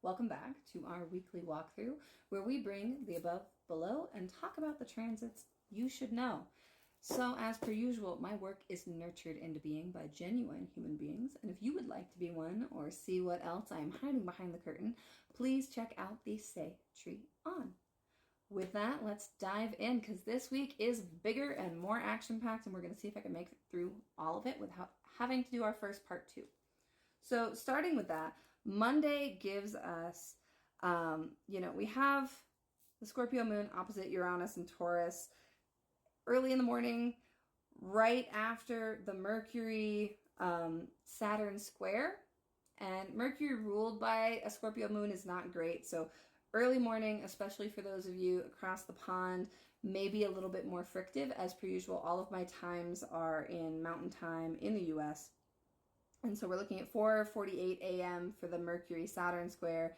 Welcome back to our weekly walkthrough where we bring the above, below, and talk about the transits you should know. So as per usual, my work is nurtured into being by genuine human beings, and if you would like to be one or see what else I am hiding behind the curtain, please check out the Say Tree On. With that, let's dive in, because this week is bigger and more action-packed, and we're going to see if I can make it through all of it without having to do our first part 2. So starting with that, Monday gives us, we have the Scorpio moon opposite Uranus and Taurus early in the morning, right after the Mercury Saturn square. And Mercury ruled by a Scorpio moon is not great. So early morning, especially for those of you across the pond, may be a little bit more frictive. As per usual, all of my times are in Mountain Time in the US. And so we're looking at 4:48 a.m. for the Mercury-Saturn square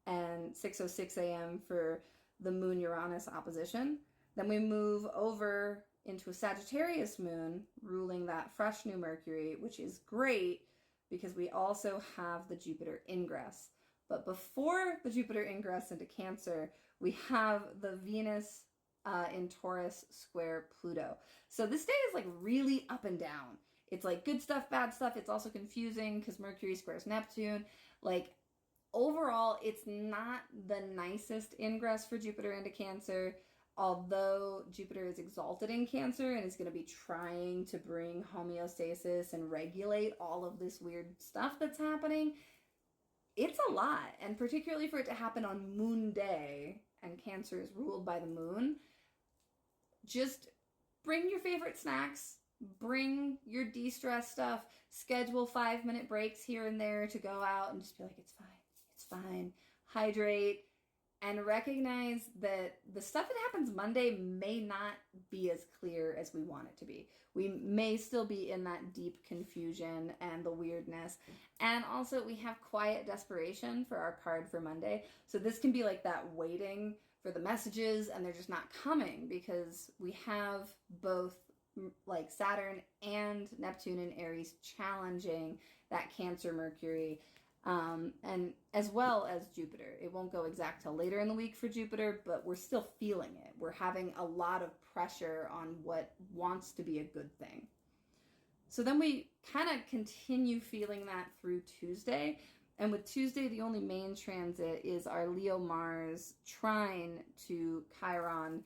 and 6:06 a.m. for the Moon-Uranus opposition. Then we move over into a Sagittarius moon, ruling that fresh new Mercury, which is great because we also have the Jupiter ingress. But before the Jupiter ingress into Cancer, we have the Venus in Taurus square Pluto. So this day is like really up and down. It's like good stuff, bad stuff. It's also confusing because Mercury squares Neptune. Like overall, it's not the nicest ingress for Jupiter into Cancer, although Jupiter is exalted in Cancer and is going to be trying to bring homeostasis and regulate all of this weird stuff that's happening. It's a lot, and particularly for it to happen on Moon Day, and Cancer is ruled by the moon. Just bring your favorite snacks. Bring your de-stress stuff, schedule 5-minute breaks here and there to go out and just be like, it's fine, hydrate, and recognize that the stuff that happens Monday may not be as clear as we want it to be. We may still be in that deep confusion and the weirdness. And also we have quiet desperation for our card for Monday. So this can be like that waiting for the messages and they're just not coming because we have both like Saturn and Neptune and Aries challenging that Cancer Mercury, and as well as Jupiter. It won't go exact till later in the week for Jupiter, but we're still feeling it. We're having a lot of pressure on what wants to be a good thing. So then we kind of continue feeling that through Tuesday. And with Tuesday, the only main transit is our Leo Mars trine to Chiron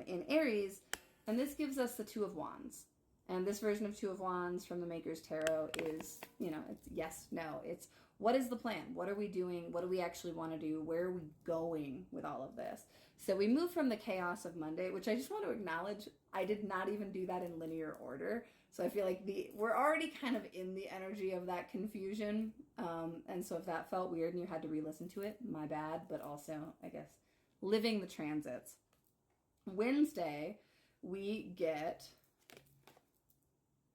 in Aries. And this gives us the Two of Wands. And this version of Two of Wands from the Maker's Tarot is, it's yes, no. It's what is the plan? What are we doing? What do we actually want to do? Where are we going with all of this? So we move from the chaos of Monday, which I just want to acknowledge, I did not even do that in linear order. So I feel like we're already kind of in the energy of that confusion. And so if that felt weird and you had to re-listen to it, my bad. But also, I guess, living the transits. Wednesday, we get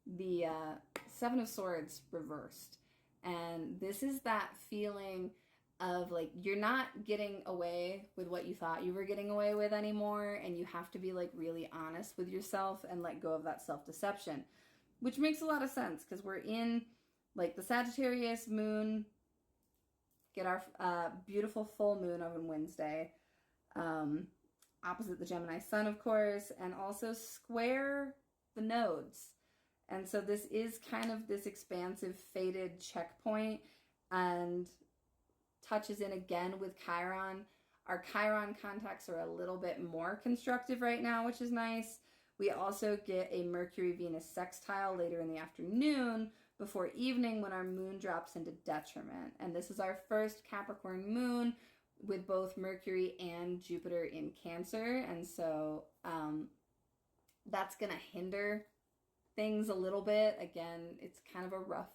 the Seven of Swords reversed. And this is that feeling of like you're not getting away with what you thought you were getting away with anymore, and you have to be like really honest with yourself and let go of that self-deception, which makes a lot of sense because we're in like the Sagittarius moon, get our beautiful full moon on Wednesday, opposite the Gemini sun, of course, and also square the nodes. And so this is kind of this expansive, fated checkpoint and touches in again with Chiron. Our Chiron contacts are a little bit more constructive right now, which is nice. We also get a Mercury-Venus sextile later in the afternoon before evening when our moon drops into detriment. And this is our first Capricorn moon with both Mercury and Jupiter in Cancer. And so that's going to hinder things a little bit. Again, it's kind of a rough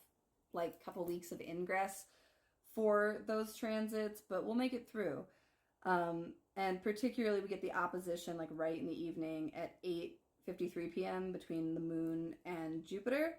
like couple weeks of ingress for those transits, but we'll make it through. And particularly we get the opposition like right in the evening at 8:53 p.m. between the moon and Jupiter.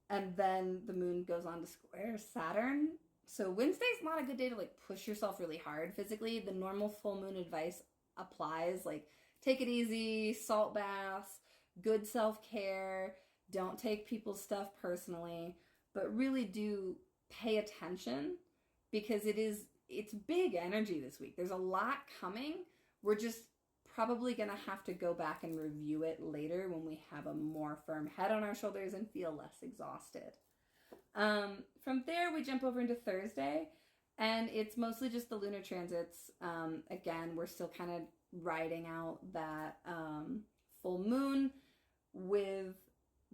And then the moon goes on to square Saturn. So Wednesday's not a good day to like push yourself really hard physically. The normal full moon advice applies, like take it easy, salt baths, good self-care, don't take people's stuff personally, but really do pay attention because it is it's big energy this week. There's a lot coming. We're just probably going to have to go back and review it later when we have a more firm head on our shoulders and feel less exhausted. From there, we jump over into Thursday, and it's mostly just the lunar transits. Again, we're still kind of riding out that full moon with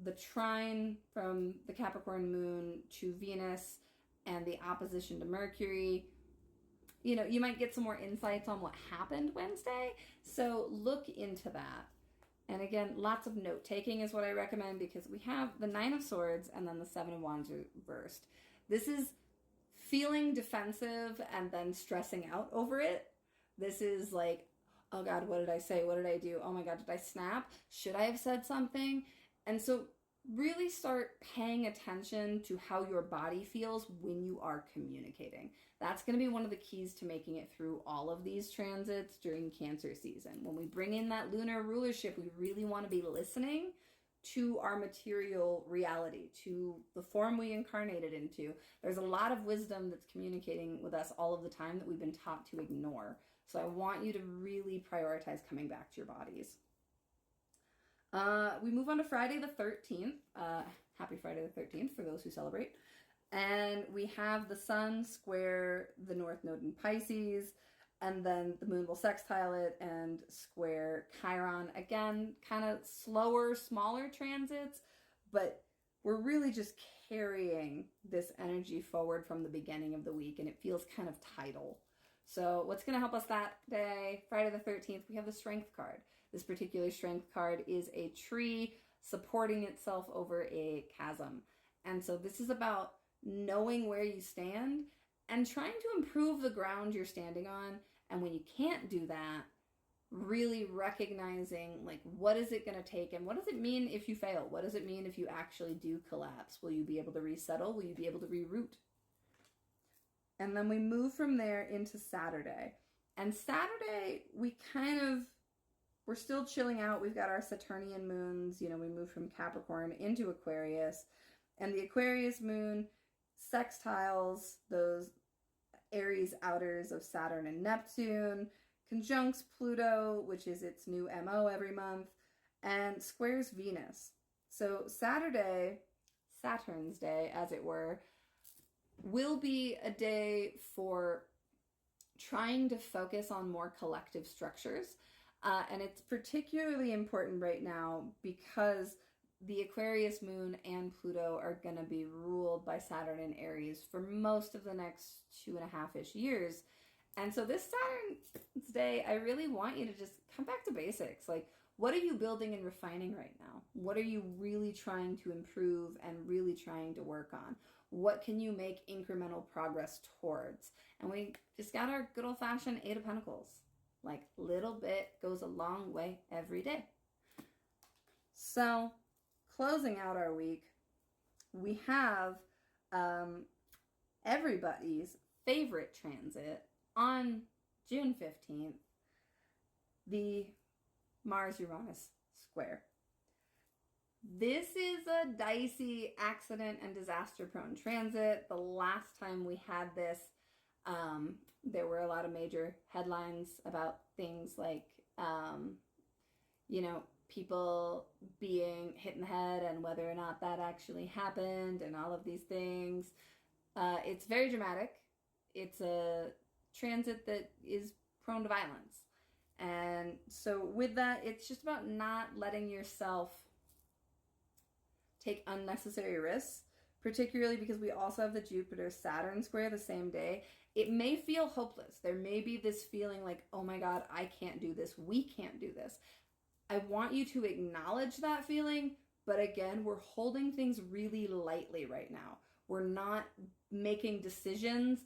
the trine from the Capricorn moon to Venus and the opposition to Mercury. You know, you might get some more insights on what happened Wednesday, so look into that. And again, lots of note-taking is what I recommend, because we have the Nine of Swords and then the Seven of Wands reversed. This is feeling defensive and then stressing out over it. This is like, oh God, what did I say? What did I do? Oh my God, did I snap? Should I have said something? And so really start paying attention to how your body feels when you are communicating. That's going to be one of the keys to making it through all of these transits during Cancer season. When we bring in that lunar rulership, we really want to be listening to our material reality, to the form we incarnated into. There's a lot of wisdom that's communicating with us all of the time that we've been taught to ignore. So I want you to really prioritize coming back to your bodies. We move on to Friday the 13th. Happy Friday the 13th for those who celebrate. And we have the sun square the North Node in Pisces, and then the moon will sextile it and square Chiron. Again, kind of slower, smaller transits, but we're really just carrying this energy forward from the beginning of the week, and it feels kind of tidal. So what's going to help us that day, Friday the 13th, we have the Strength card. This particular Strength card is a tree supporting itself over a chasm. And so this is about knowing where you stand and trying to improve the ground you're standing on. And when you can't do that, really recognizing, like, what is it going to take and what does it mean if you fail? What does it mean if you actually do collapse? Will you be able to resettle? Will you be able to reroute? And then we move from there into Saturday. And Saturday, we're still chilling out. We've got our Saturnian moons. You know, we move from Capricorn into Aquarius. And the Aquarius moon sextiles those Aries outers of Saturn and Neptune, conjuncts Pluto, which is its new MO every month, and squares Venus. So Saturday, Saturn's day, as it were, will be a day for trying to focus on more collective structures. And it's particularly important right now because the Aquarius moon and Pluto are going to be ruled by Saturn and Aries for most of the next 2.5-ish years. And so this Saturn's day, I really want you to just come back to basics. Like, what are you building and refining right now? What are you really trying to improve and really trying to work on? What can you make incremental progress towards? And we just got our good old-fashioned Eight of Pentacles. Like, little bit goes a long way every day. So, closing out our week, we have everybody's favorite transit on June 15th, the Mars-Uranus square. This is a dicey, accident and disaster-prone transit. The last time we had this, there were a lot of major headlines about things like, people being hit in the head and whether or not that actually happened and all of these things. It's very dramatic. It's a transit that is prone to violence. And so with that, it's just about not letting yourself take unnecessary risks, particularly because we also have the Jupiter-Saturn square the same day. It may feel hopeless. There may be this feeling like, oh my God, I can't do this. We can't do this. I want you to acknowledge that feeling, but again, we're holding things really lightly right now. We're not making decisions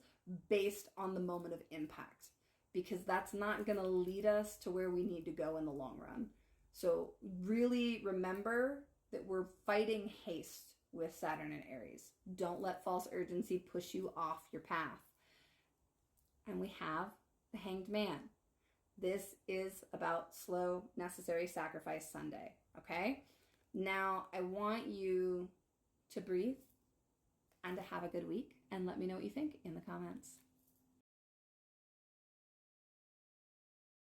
based on the moment of impact, because that's not going to lead us to where we need to go in the long run. So really remember that we're fighting haste with Saturn and Aries. Don't let false urgency push you off your path. And we have the Hanged Man. This is about slow, necessary sacrifice Sunday, okay? Now, I want you to breathe and to have a good week, and let me know what you think in the comments.